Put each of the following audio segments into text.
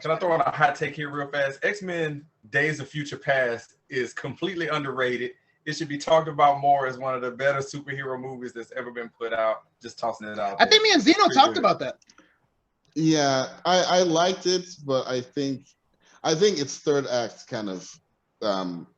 Can I throw in a hot take here real fast? X-Men Days of Future Past is completely underrated. It should be talked about more as one of the better superhero movies that's ever been put out. Just tossing it out I think me and Zino talked about that. Yeah, I liked it, but I think its third act kind of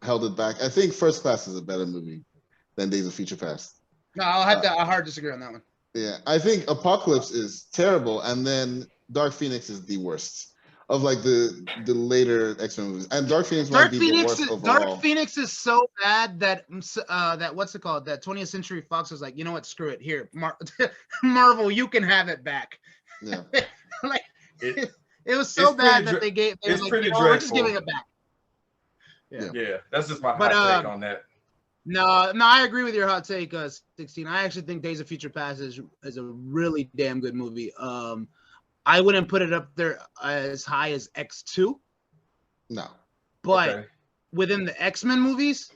held it back. I think First Class is a better movie than Days of Future Past. No, I'll have to hard disagree on that one. Yeah, I think Apocalypse is terrible, and then Dark Phoenix is the worst of like the later X-Men movies. And Dark Phoenix might be the worst overall. Dark Phoenix is so bad that what's it called? That 20th Century Fox was like, you know what? Screw it. Here, Marvel, you can have it back. Yeah. Like it was so bad that they gave. They it's was pretty like, dreadful. we're just giving it back. Yeah. That's just my hot take on that. No, I agree with your hot take, 16. I actually think Days of Future Past is a really damn good movie. I wouldn't put it up there as high as X2. No. But within the X-Men movies,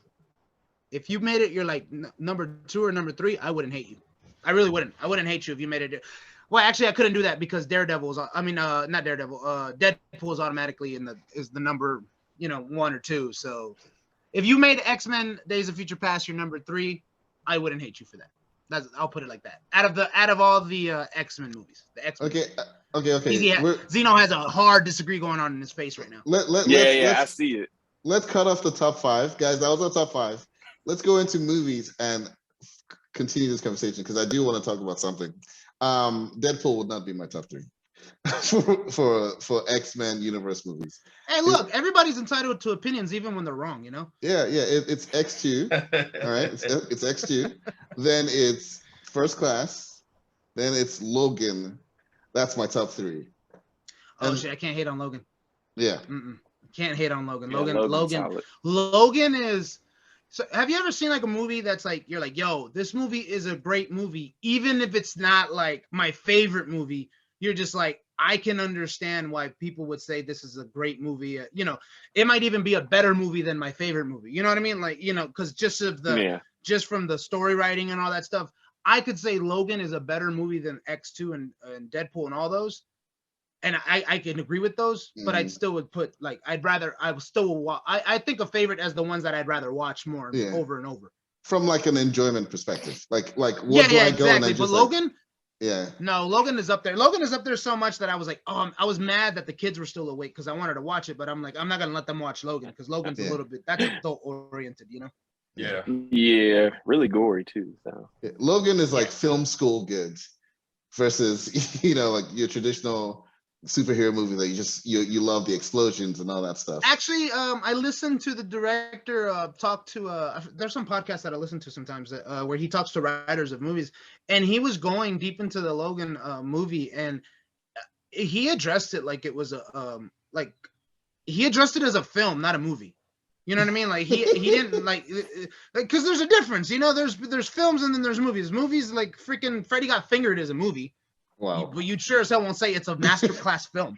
if you made it, you're like number 2 or number 3, I wouldn't hate you. I really wouldn't. I wouldn't hate you if you made it. Well, actually, I couldn't do that because Daredevil is. I mean, not Daredevil. Deadpool is automatically is the number 1 or 2. So if you made X-Men Days of Future Past your number 3, I wouldn't hate you for that. I'll put it like that. Out of all the X-Men movies, the X-Men. Okay. Zeno has a hard disagree going on in his face right now. I see it. Let's cut off the top 5, guys. That was our top 5. Let's go into movies and continue this conversation because I do want to talk about something. Deadpool would not be my top 3 for X-Men universe movies. Hey, look, everybody's entitled to opinions even when they're wrong, Yeah, it's X2. All right, it's X2. Then it's First Class. Then it's Logan. That's my top 3. Oh shit, I can't hate on Logan. Yeah. Can't hate on Logan. Yeah, Logan is. So have you ever seen like a movie that's like you're like, yo, this movie is a great movie, even if it's not like my favorite movie. You're just like, I can understand why people would say this is a great movie. It might even be a better movie than my favorite movie. You know what I mean? Like, because just from the story writing and all that stuff, I could say Logan is a better movie than X2 and Deadpool and all those. And I can agree with those, but I'd still would put like I think of favorite as the ones that I'd rather watch more over and over. From like an enjoyment perspective, like what do I go and I just but Logan, no, Logan is up there. Logan is up there so much that I was like, I was mad that the kids were still awake because I wanted to watch it, but I'm like, I'm not gonna let them watch Logan because Logan's a little bit that's adult oriented, Yeah, really gory too. So Logan is like film school good versus like your traditional superhero movie that you love the explosions and all that stuff. Actually, I listened to the director talk to there's some podcasts that I listen to sometimes where he talks to writers of movies, and he was going deep into the Logan movie, and he addressed it like it was he addressed it as a film, not a movie. You know what I mean? Like he didn't like because there's a difference. There's films and then there's movies. Movies like freaking Freddy Got Fingered is a movie. Wow. But you sure as hell won't say it's a masterclass film.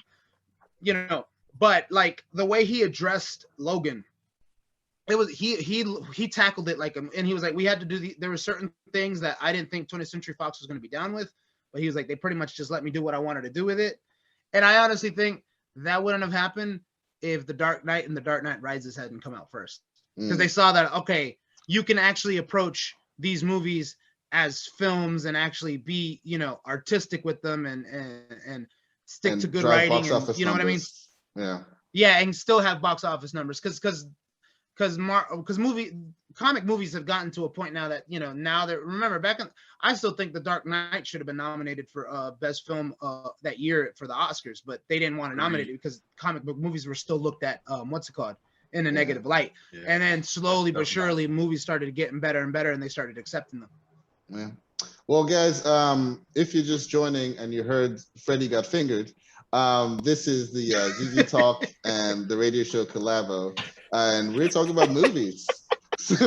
But like the way he addressed Logan, it was he tackled it like, and he was like, we had to do there were certain things that I didn't think 20th Century Fox was going to be down with, but he was like, they pretty much just let me do what I wanted to do with it. And I honestly think that wouldn't have happened if The Dark Knight and The Dark Knight Rises hadn't come out first, because they saw that, okay, you can actually approach these movies as films and actually be, artistic with them and stick to good writing. And, you know numbers. What I mean? Yeah, and still have box office numbers because comic movies have gotten to a point now that now that remember I still think The Dark Knight should have been nominated for best film that year for the Oscars, but they didn't want to nominate it because comic book movies were still looked at in a negative light. And then slowly but surely movies started getting better and better, and they started accepting them. Yeah. Well, guys, if you're just joining and you heard Freddy Got Fingered, this is the ZZ Talk and the radio show Collab, and we're talking about movies. Since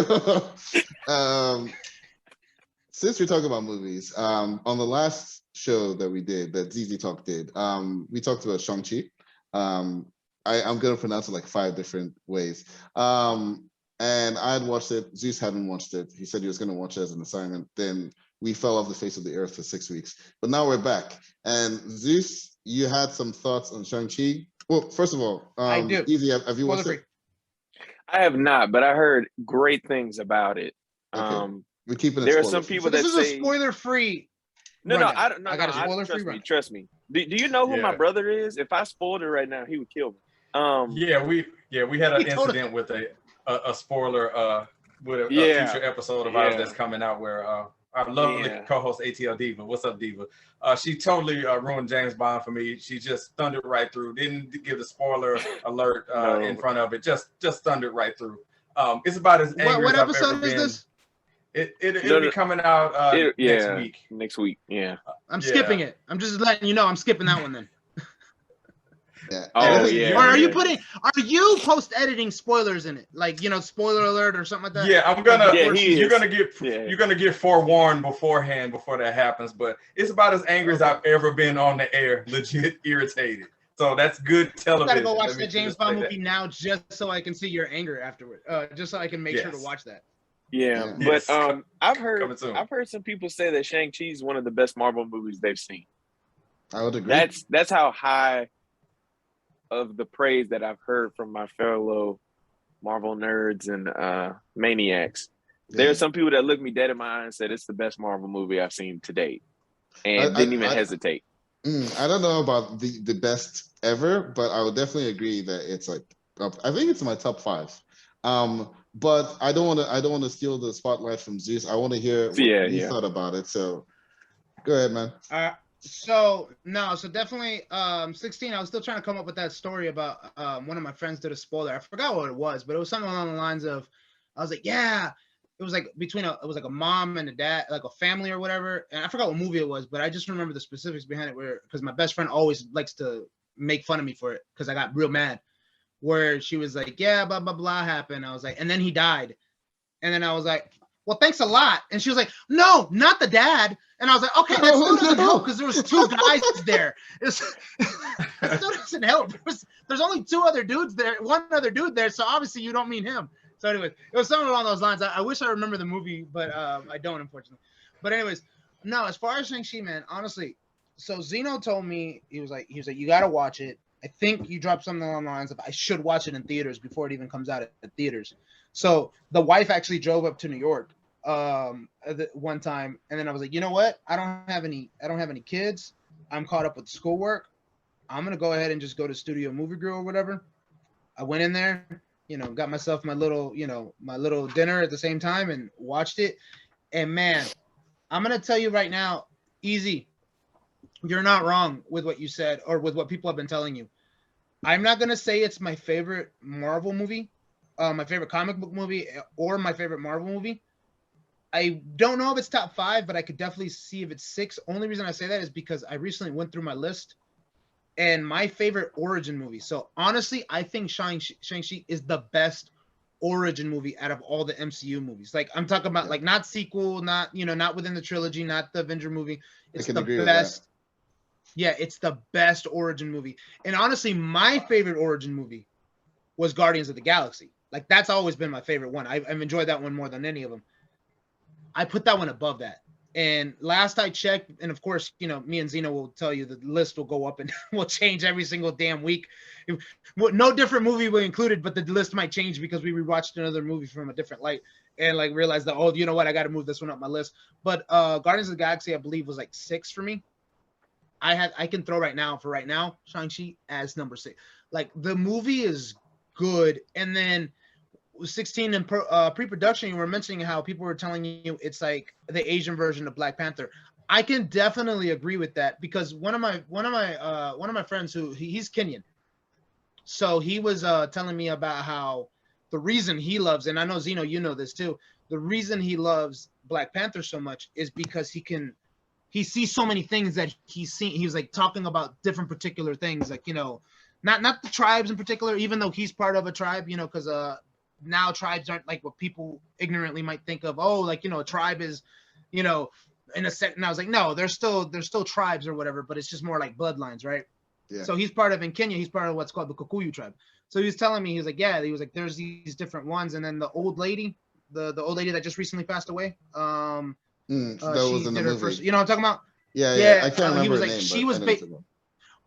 we're talking about movies, on the last show that we did, that ZZ Talk did, we talked about Shang-Chi. I'm going to pronounce it like 5 different ways. And I had watched it. Zeus hadn't watched it. He said he was going to watch it as an assignment. Then we fell off the face of the earth for 6 weeks. But now we're back. And Zeus, you had some thoughts on Shang-Chi. Well, first of all, I do. Easy, have you watched Spoiler it? I have not, but I heard great things about it. Okay. We're keeping it There are spoiler some free. people So this that is a say spoiler-free. no, rundown. I don't. No, I got a spoiler-free trust me. rundown. Trust me. Do you know who my Yeah. brother is? If I spoiled it right now, he would kill me. Yeah, we had an He told incident with a spoiler with a Yeah. future episode of ours Yeah. that's coming out where our lovely Yeah. co-host ATL Diva, what's up Diva? She totally ruined James Bond for me. She just thundered right through. Didn't give the spoiler alert No. in front of it. Just thundered right through. It's about as angry What as I've episode ever is been. this? It'll be coming out next week. Next week. Yeah. I'm Yeah. skipping it. I'm just letting you know I'm skipping that one then. Yeah. Oh, Anything- yeah. Or are you post-editing spoilers in it? Like, spoiler alert or something like that? Yeah, I'm gonna. Yeah, he you're is. gonna get Yeah. you're gonna get forewarned beforehand before that happens. But it's about as angry as I've ever been on the air. Legit irritated. So that's good I television. gotta go watch Let me the James just say Bond that. movie now just so I can see your anger afterward. Just so I can make sure to Yes. watch that. Yeah. Yes. But I've heard Coming soon. some people say that Shang-Chi is one of the best Marvel movies they've seen. I would agree. That's how high of the praise that I've heard from my fellow Marvel nerds and maniacs. Yeah. There are some people that look me dead in my eye and said it's the best Marvel movie I've seen to date, and I- didn't even I- hesitate. I don't know about the best ever, but I would definitely agree that it's like I think it's in my top 5. But I don't want to steal the spotlight from Zeus. I want to hear what you thought about it. So go ahead, man. So definitely 16. I was still trying to come up with that story about one of my friends did a spoiler. I forgot what it was, but it was something along the lines of, I was like, yeah, it was like it was like a mom and a dad, like a family or whatever. And I forgot what movie it was, but I just remember the specifics behind it because my best friend always likes to make fun of me for it because I got real mad. Where she was like, yeah, blah, blah, blah happened. I was like, and then he died. And then I was like, well, thanks a lot. And she was like, no, not the dad. And I was like, okay, that still doesn't help because there was 2 guys there. It still doesn't help. There's only 2 other dudes there, 1 other dude there. So obviously you don't mean him. So anyways, it was something along those lines. I wish I remember the movie, but I don't, unfortunately. But anyways, no, as far as Shang-Chi, man, honestly, so Zeno told me, he was like, you got to watch it. I think you dropped something along the lines of I should watch it in theaters before it even comes out at theaters. So the wife actually drove up to New York one time, and then I was like, you know what? I don't have any kids. I'm caught up with schoolwork. I'm gonna go ahead and just go to Studio Movie Grill or whatever. I went in there, got myself my little dinner at the same time and watched it. And man, I'm gonna tell you right now, Easy, you're not wrong with what you said or with what people have been telling you. I'm not going to say it's my favorite Marvel movie, my favorite comic book movie, or my favorite Marvel movie. I don't know if it's top 5, but I could definitely see if it's 6. Only reason I say that is because I recently went through my list and my favorite origin movie. So honestly, I think Shang-Chi is the best origin movie out of all the MCU movies. Like I'm talking about like not sequel, not within the trilogy, not the Avenger movie. It's the best. Yeah, it's the best origin movie. And honestly, my favorite origin movie was Guardians of the Galaxy. Like that's always been my favorite one. I've enjoyed that one more than any of them. I put that one above that. And last I checked, and of course, me and Zeno will tell you the list will go up and will change every single damn week. No different movie will included, but the list might change because we rewatched another movie from a different light and like realized that, oh, you know what, I got to move this one up my list. But Guardians of the Galaxy, I believe, was like 6 for me. I can throw right now Shang-Chi as number 6. Like the movie is good. And then 16 in pre-production, you were mentioning how people were telling you it's like the Asian version of Black Panther. I can definitely agree with that because one of my friends he's Kenyan. So he was telling me about how the reason he loves, and I know Zeno, you know this too, the reason he loves Black Panther so much is because he sees so many things that he's seen. He was like talking about different particular things, like, not the tribes in particular, even though he's part of a tribe, because now tribes aren't like what people ignorantly might think of. Oh, like, a tribe is, in a set. And I was like, no, there's still tribes or whatever, but it's just more like bloodlines, right? Yeah. So he's part of, in Kenya, he's part of what's called the Kikuyu tribe. So he was telling me, he was like, there's these different ones. And then the old lady, the old lady that just recently passed away, that was in the movie. first, you know what I'm talking about? Yeah. I can't remember he was her like, name, she was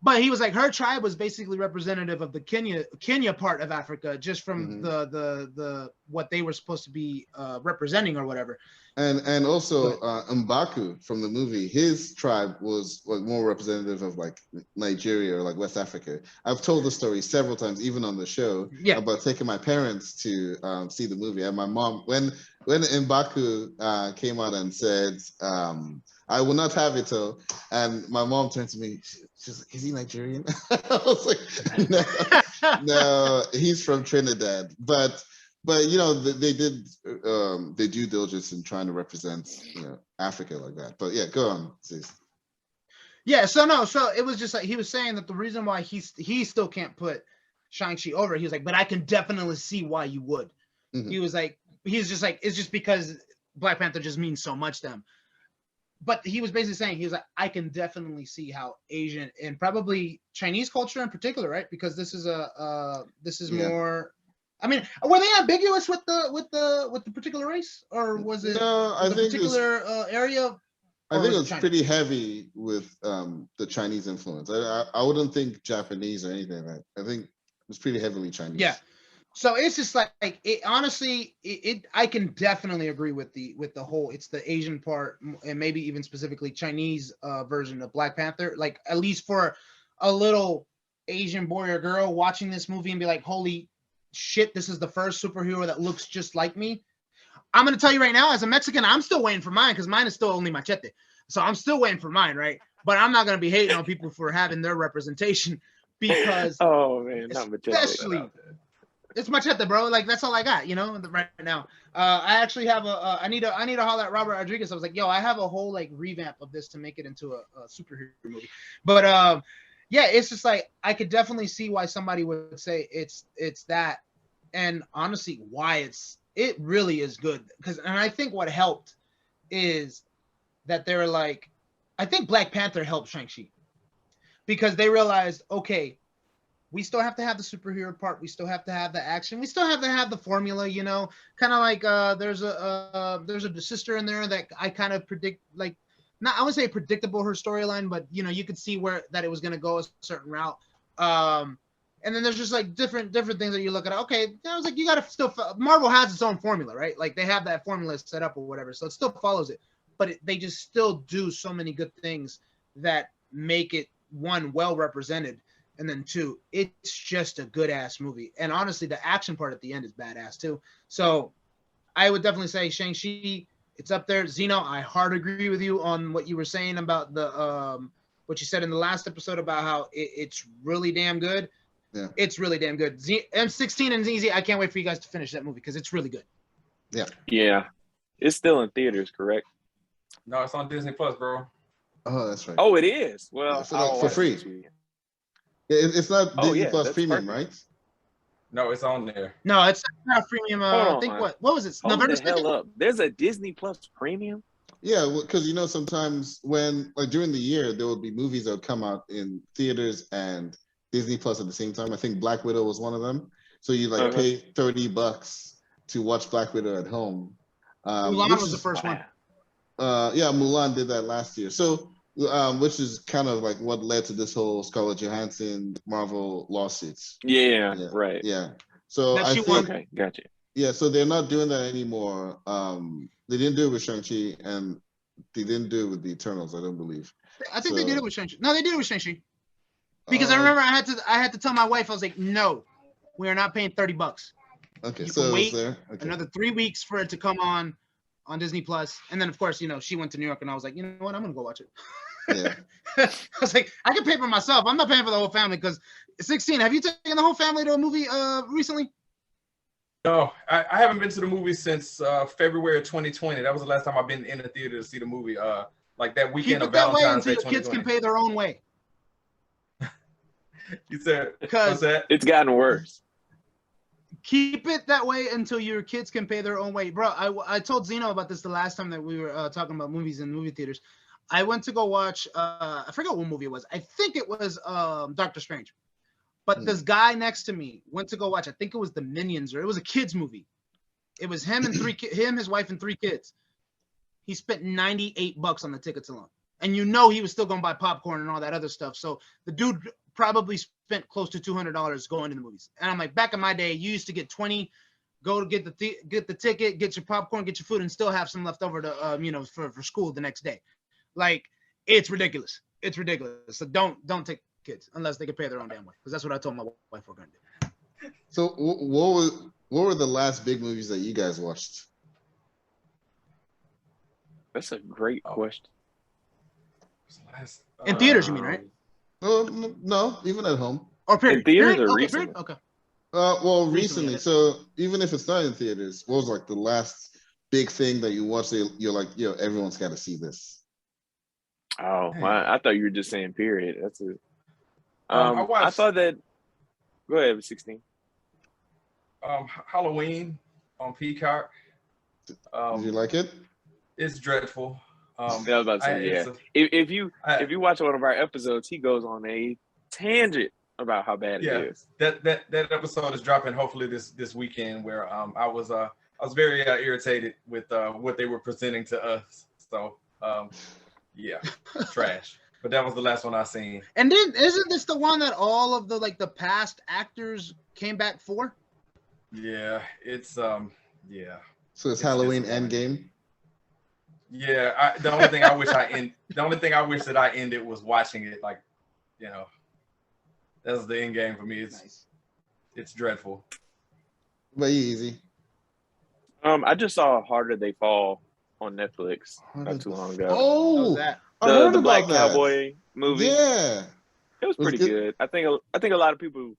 But he was like, her tribe was basically representative of the Kenya part of Africa, just from the what they were supposed to be representing or whatever. And also Mbaku from the movie, his tribe was like more representative of like Nigeria or like West Africa. I've told the story several times, even on the show, about taking my parents to see the movie. And my mom, when Mbaku came out and said, I will not have it, and my mom turned to me, she's like, is he Nigerian? I was like, no, he's from Trinidad. But you know, they did their due diligence in trying to represent, you know, Africa like that. But yeah, go on, Zeus. Yeah, so it was just like he was saying that the reason why he still can't put Shang-Chi over, he was like, but I can definitely see why you would. He was like, he's just like, it's just because Black Panther just means so much to him. But he was basically saying, he was like, I can definitely see how Asian and probably Chinese culture in particular, right? Because this is more. I mean, were they ambiguous with the particular race, or was it I think particular area? I think it was pretty heavy with the Chinese influence. I wouldn't think Japanese or anything like that. I think it was pretty heavily Chinese. Yeah. So it's just like it. Honestly, I can definitely agree with the whole. It's the Asian part, and maybe even specifically Chinese version of Black Panther. Like, at least for a little Asian boy or girl watching this movie and be like, holy shit, this is the first superhero that looks just like me. I'm gonna tell you right now, as a Mexican, I'm still waiting for mine, because mine is still only Machete. So I'm still waiting for mine, right? But I'm not gonna be hating on people for having their representation, because oh man, not Machete. Especially it's Machete, bro. Like, that's all I got, you know, right now. I actually have I need to holler at Robert Rodriguez. I was like, yo, I have a whole like revamp of this to make it into a superhero movie. But yeah, it's just like, I could definitely see why somebody would say it's that, and honestly, why it really is good. And I think what helped is that they were like, I think Black Panther helped Shang-Chi, because they realized, okay, we still have to have the superhero part, we still have to have the action, we still have to have the formula, you know, kind of like there's a sister in there that I kind of predict, like, not, I wouldn't say predictable her storyline, but you know, you could see that it was going to go a certain route. And then there's just like different things that you look at. Okay, I was like, you got to still, Marvel has its own formula, right? Like, they have that formula set up or whatever, so it still follows it, but they just still do so many good things that make it, one, well represented, and then two, it's just a good ass movie. And honestly, the action part at the end is badass too. So I would definitely say Shang-Chi, it's up there. Zeno, I hard agree with you on what you were saying about the what you said in the last episode about how it's really damn good. Yeah, it's really damn good. M16 and ZZ, I can't wait for you guys to finish that movie, because it's really good. Yeah, it's still in theaters, correct? No, it's on Disney Plus, bro. Oh, that's right. Oh, it is. Well, for free. It's not Disney Plus Premium, perfect. Right? No, it's on there. No, it's not premium. I think what was it? Hold November the hell 2nd? Up. There's a Disney Plus Premium? Yeah, because you know, sometimes when, like, during the year, there would be movies that would come out in theaters and Disney Plus at the same time. I think Black Widow was one of them. So you like pay $30 to watch Black Widow at home. Mulan was the first one. Yeah, Mulan did that last year. So which is kind of like what led to this whole Scarlett Johansson Marvel lawsuits. Yeah, right. Yeah. So I think, okay, gotcha. Yeah, so they're not doing that anymore. They didn't do it with Shang-Chi, and they didn't do it with the Eternals, I don't believe. I think they did it with Shang-Chi. No, they did it with Shang-Chi. Because I remember I had to tell my wife, I was like, no, we are not paying $30. Okay, you so can wait another 3 weeks for it to come on Disney Plus. And then, of course, you know, she went to New York, and I was like, you know what, I'm gonna go watch it. Yeah. I was like, I can pay for myself. I'm not paying for the whole family, because 16. Have you taken the whole family to a movie recently? No, I haven't been to the movie since February of 2020. That was the last time I've been in the theater to see the movie. Like that weekend of Valentine's Day 2020. Keep it that way until your kids can pay their own way. You said, what's that? It's gotten worse. Keep it that way until your kids can pay their own way. Bro, I told Zeno about this the last time that we were talking about movies in movie theaters. I went to go watch, I forgot what movie it was. I think it was Doctor Strange. But this guy next to me went to go watch, I think it was the Minions, or it was a kid's movie. It was him and his wife and 3 kids. He spent $98 on the tickets alone. and you know he was still gonna buy popcorn and all that other stuff. So the dude probably spent close to $200 going to the movies. And I'm like, back in my day, you used to get 20, go to get the ticket, get your popcorn, get your food, and still have some left over to for school the next day. Like, it's ridiculous. It's ridiculous. So don't take kids unless they can pay their own damn way, because that's what I told my wife we're gonna do. So what were the last big movies that you guys watched? That's a great question. In theaters, you mean, right? No, even at home. Or period. In theaters Period? or Okay, recently? period? Okay. Well, Recently, recently. So even if it's not in theaters, what was like the last big thing that you watched that you're like, everyone's got to see this? Oh, I thought you were just saying period. That's it. I I thought that. Go ahead, 16. Halloween on Peacock. Did you like it? It's dreadful. I was about to say, yeah. If you watch one of our episodes, he goes on a tangent about how bad it is. That episode is dropping hopefully this weekend, where I was very irritated with what they were presenting to us. So yeah, trash. But that was the last one I seen. And then isn't this the one that all of the past actors came back for? Yeah, it's yeah. So it's Halloween Endgame. Yeah, the only thing I wish that I ended was watching it. Like, that's the end game for me. It's dreadful. But easy. I just saw Harder They Fall on Netflix not too long ago. Oh, that? The Black Cowboy movie. Yeah, it was pretty good. I think a lot of people.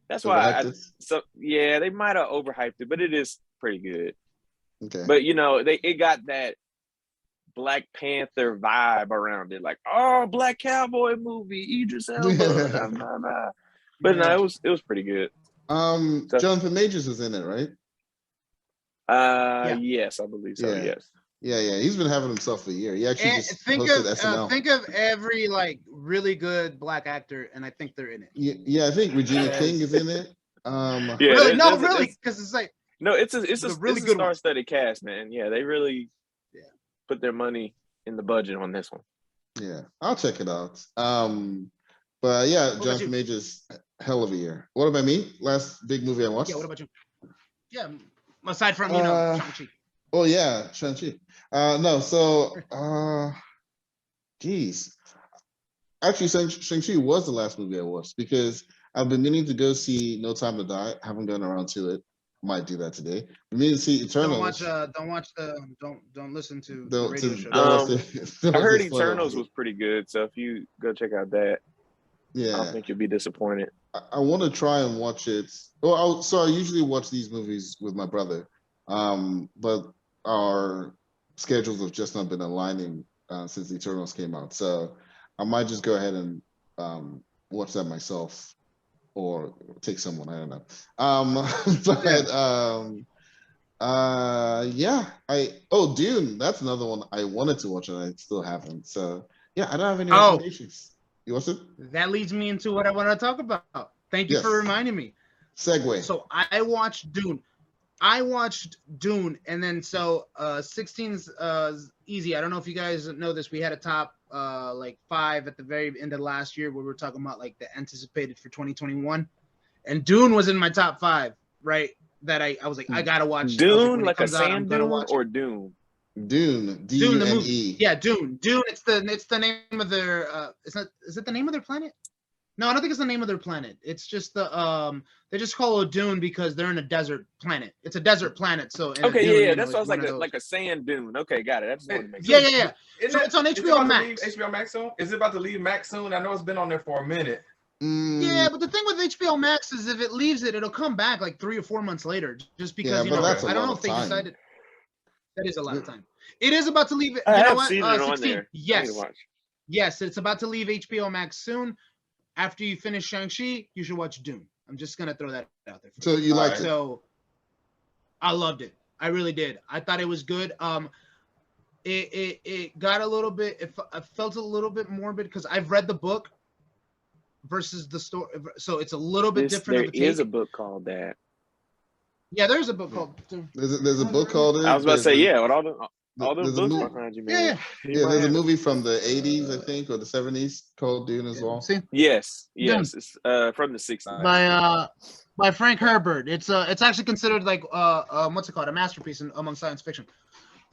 That's why. They might have overhyped it, but it is pretty good. Okay. But it got that Black Panther vibe around it, like, oh, Black Cowboy movie, Idris Elba. But no, it was pretty good. Jonathan Majors was in it, right? Yes, I believe so. Yeah. Yes. Yeah. He's been having himself a year. He actually just hosted SNL. Think of every really good Black actor, and I think they're in it. Yeah, I think Regina King is in it. Really, because it's like. No, it's a really good star-studded cast, man. Yeah, they really put their money in the budget on this one. Yeah, I'll check it out. But yeah, Jonathan Majors, hell of a year. What about me? Last big movie I watched? Yeah, what about you? Yeah, aside from Shang-Chi. Oh yeah, Shang-Chi. Geez. Actually, Shang-Chi was the last movie I watched because I've been meaning to go see No Time to Die. Haven't gotten around to it. Might do that today. I mean to see Eternals. Don't listen to the radio show. I heard Eternals was pretty good, so if you go check out that, I don't think you'll be disappointed. I want to try and watch it. Well, I usually watch these movies with my brother, but our schedules have just not been aligning since Eternals came out. So I might just go ahead and watch that myself. Or take someone, I don't know. Dune. That's another one I wanted to watch and I still haven't. So yeah, I don't have any recommendations. You watched it? That leads me into what I want to talk about. Thank you for reminding me. Segue. So I watched Dune. And then 16's easy. I don't know if you guys know this. We had a top 5 at the very end of last year where we were talking about like the anticipated for 2021, and Dune was in my top 5, right? That I was like, I gotta watch Dune, like a sand dune or Doom. Dune, Dune, the movie. Yeah, Dune. It's the name of their. Is it the name of their planet? No, I don't think it's the name of their planet. It's just they just call it Dune because they're in a desert planet. It's a desert planet. So okay, that's what I was like a sand dune. Okay, got it. That's what makes sense. Yeah. So it's on HBO Max. HBO Max soon? Is it about to leave Max soon? I know it's been on there for a minute. Yeah, but the thing with HBO Max is if it leaves it, it'll come back like 3 or 4 months later. Just because I don't know if they decided. That is a lot of time. It is about to leave. I have seen it on there. Yes, it's about to leave HBO Max soon. After you finish Shang-Chi, you should watch Dune. I'm just gonna throw that out there. So you liked it? So I loved it. I really did. I thought it was good. It got a little bit. I felt a little bit morbid because I've read the book versus the story, so it's a little bit different. There is a book called that. Yeah, there's a book called. There's a book called it. I was about to say, yeah. All those There's a books movie. behind you, Yeah, man. Yeah, there's a movie from the 80s, I think, or the 70s called Dune as well. See, Yes, Dune. it's from the 60s. by Frank Herbert. It's actually considered like what's it called, a masterpiece among science fiction.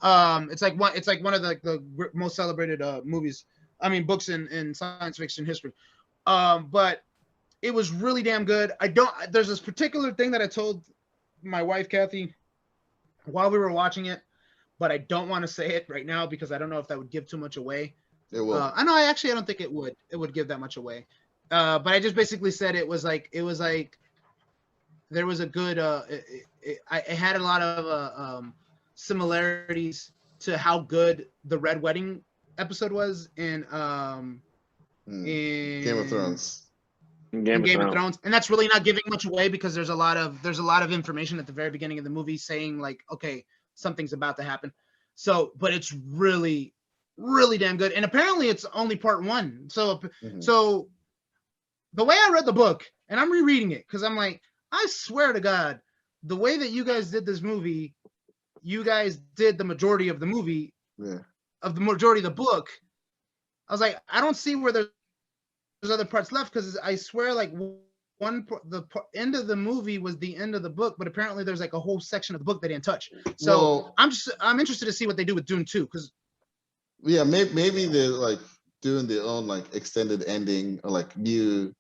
It's like one of the most celebrated movies. I mean, books in science fiction history. But it was really damn good. There's this particular thing that I told my wife Kathy while we were watching it, but I don't want to say it right now because I don't know if that would give too much away. It will. I know. I don't think it would. It would give that much away. But I just basically said it was like there was a good. It had a lot of similarities to how good the Red Wedding episode was in Game of Thrones. Game of Thrones, and that's really not giving much away because there's a lot of information at the very beginning of the movie saying like, okay, something's about to happen. So, but it's really, really damn good, and apparently it's only part 1. So, so the way I read the book, and I'm rereading it because I'm like, I swear to God, the way that you guys did this movie, you guys did the majority of the movie, of the majority of the book. I was like, I don't see where there's other parts left because I swear like end of the movie was the end of the book, but apparently there's like a whole section of the book they didn't touch. So I'm interested to see what they do with Dune 2 because maybe they're like doing their own like extended ending or like new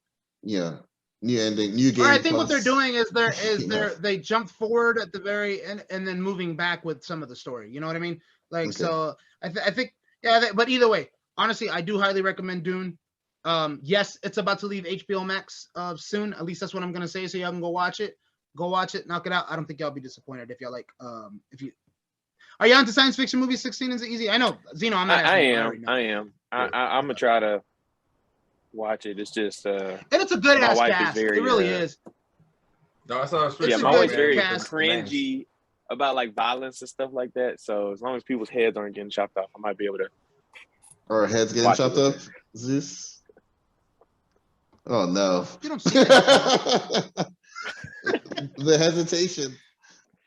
ending, new game. Or I think what they're doing is they jump forward at the very end and then moving back with some of the story. You know what I mean? Like so I think but either way, honestly, I do highly recommend Dune. Yes, it's about to leave HBO Max soon. At least that's what I'm gonna say. So y'all can go watch it, knock it out. I don't think y'all be disappointed if y'all like. Are you into science fiction movies? 16 is easy. I know, Zino. I'm not. I am. I'm gonna try to watch it. It's just and it's a good ass cast. It really is. No, I saw I'm always very cringy about like violence and stuff like that. So as long as people's heads aren't getting chopped off, I might be able to. Or heads getting chopped up, Zeus. Oh no! You don't see that. The hesitation.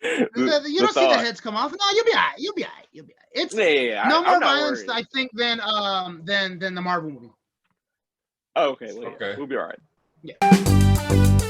You don't see the heads come off. No, you'll be all right. You'll be all right. It's no more violence, I think, than the Marvel movie. Oh, okay. Well, okay. We'll be all right. Yeah.